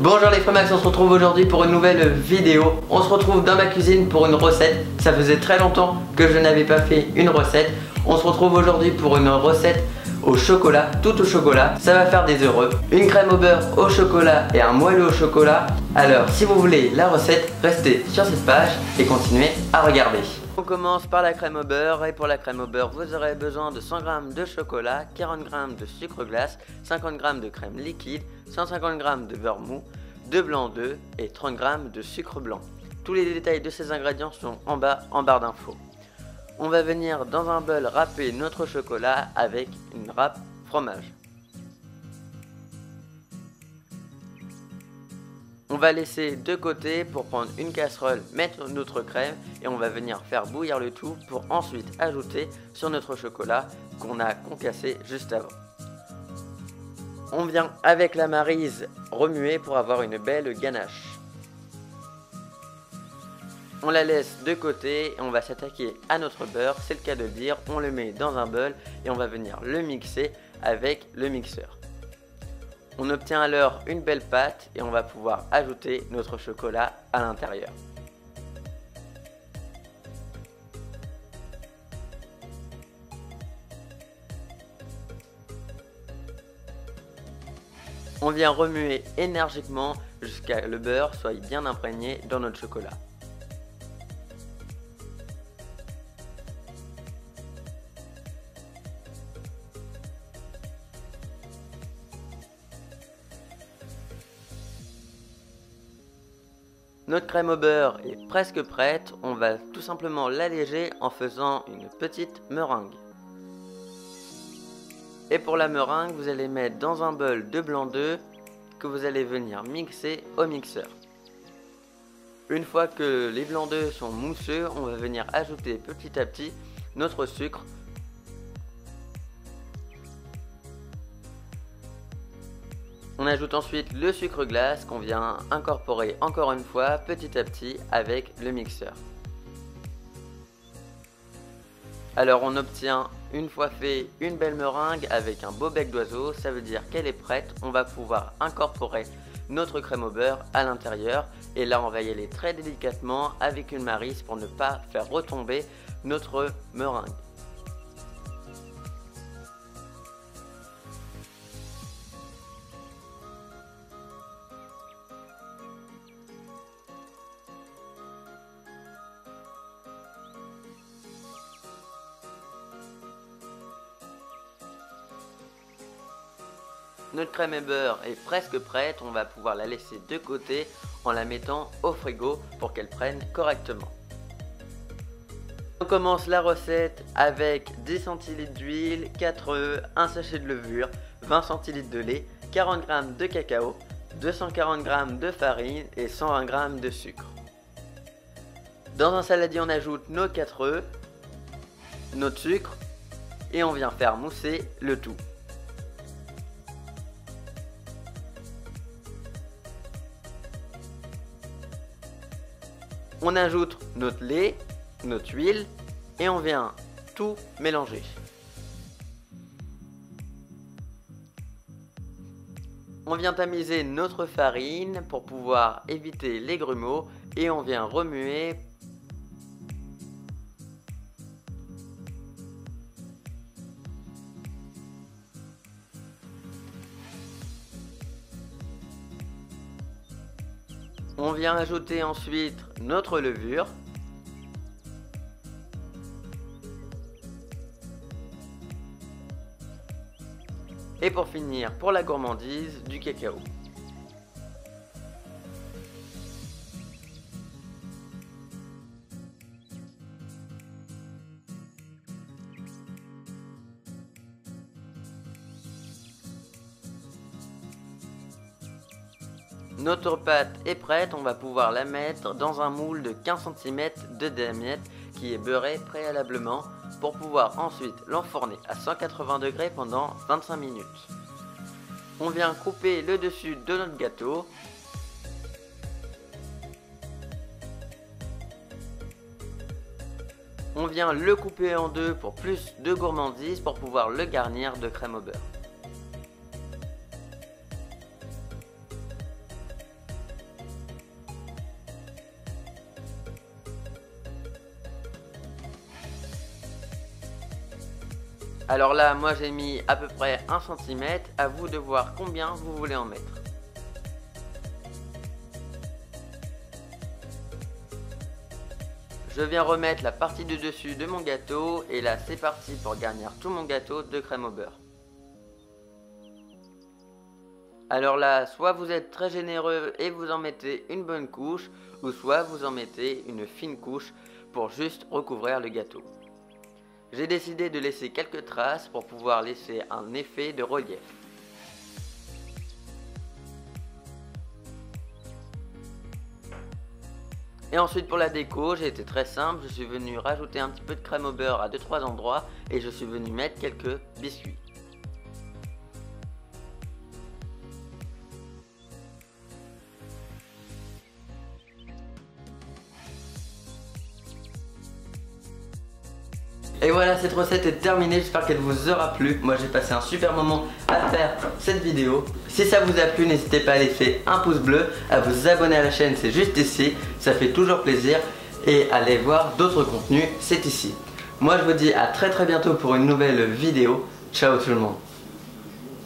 Bonjour les Framax, on se retrouve aujourd'hui pour une nouvelle vidéo. On se retrouve dans ma cuisine pour une recette. Ça faisait très longtemps que je n'avais pas fait une recette. On se retrouve aujourd'hui pour une recette au chocolat, tout au chocolat. Ça va faire des heureux. Une crème au beurre au chocolat et un moelleux au chocolat. Alors si vous voulez la recette, restez sur cette page et continuez à regarder. On commence par la crème au beurre et pour la crème au beurre vous aurez besoin de 100 g de chocolat, 40 g de sucre glace, 50 g de crème liquide, 150 g de beurre mou, 2 blancs d'œufs et 30 g de sucre blanc. Tous les détails de ces ingrédients sont en bas en barre d'infos. On va venir dans un bol râper notre chocolat avec une râpe fromage. On va laisser de côté pour prendre une casserole, mettre notre crème et on va venir faire bouillir le tout pour ensuite ajouter sur notre chocolat qu'on a concassé juste avant. On vient avec la maryse remuer pour avoir une belle ganache. On la laisse de côté et on va s'attaquer à notre beurre, c'est le cas de le dire, on le met dans un bol et on va venir le mixer avec le mixeur. On obtient alors une belle pâte et on va pouvoir ajouter notre chocolat à l'intérieur. On vient remuer énergiquement jusqu'à ce que le beurre soit bien imprégné dans notre chocolat. Notre crème au beurre est presque prête, on va tout simplement l'alléger en faisant une petite meringue. Et pour la meringue, vous allez mettre dans un bol de blanc d'œuf que vous allez venir mixer au mixeur. Une fois que les blancs d'œufs sont mousseux, on va venir ajouter petit à petit notre sucre. On ajoute ensuite le sucre glace qu'on vient incorporer encore une fois petit à petit avec le mixeur. Alors on obtient une fois fait une belle meringue avec un beau bec d'oiseau, ça veut dire qu'elle est prête, on va pouvoir incorporer notre crème au beurre à l'intérieur et là on va y aller très délicatement avec une maryse pour ne pas faire retomber notre meringue. Notre crème et beurre est presque prête, on va pouvoir la laisser de côté en la mettant au frigo pour qu'elle prenne correctement. On commence la recette avec 10 cl d'huile, 4 œufs, 1 sachet de levure, 20 cl de lait, 40 g de cacao, 240 g de farine et 120 g de sucre. Dans un saladier on ajoute nos 4 œufs, notre sucre et on vient faire mousser le tout. On ajoute notre lait, notre huile et on vient tout mélanger. On vient tamiser notre farine pour pouvoir éviter les grumeaux et on vient remuer. On vient ajouter ensuite notre levure. Et pour finir, pour la gourmandise, du cacao. Notre pâte est prête, on va pouvoir la mettre dans un moule de 15 cm de diamètre qui est beurré préalablement pour pouvoir ensuite l'enfourner à 180 degrés pendant 25 minutes. On vient couper le dessus de notre gâteau. On vient le couper en deux pour plus de gourmandise pour pouvoir le garnir de crème au beurre. Alors là, moi j'ai mis à peu près 1 cm, à vous de voir combien vous voulez en mettre. Je viens remettre la partie du dessus de mon gâteau et là c'est parti pour garnir tout mon gâteau de crème au beurre. Alors là, soit vous êtes très généreux et vous en mettez une bonne couche, ou soit vous en mettez une fine couche pour juste recouvrir le gâteau. J'ai décidé de laisser quelques traces pour pouvoir laisser un effet de relief. Et ensuite pour la déco, j'ai été très simple, je suis venu rajouter un petit peu de crème au beurre à 2-3 endroits et je suis venu mettre quelques biscuits. Et voilà, cette recette est terminée, j'espère qu'elle vous aura plu. Moi j'ai passé un super moment à faire cette vidéo. Si ça vous a plu, n'hésitez pas à laisser un pouce bleu, à vous abonner à la chaîne, c'est juste ici, ça fait toujours plaisir. Et allez voir d'autres contenus, c'est ici. Moi je vous dis à très bientôt pour une nouvelle vidéo. Ciao tout le monde.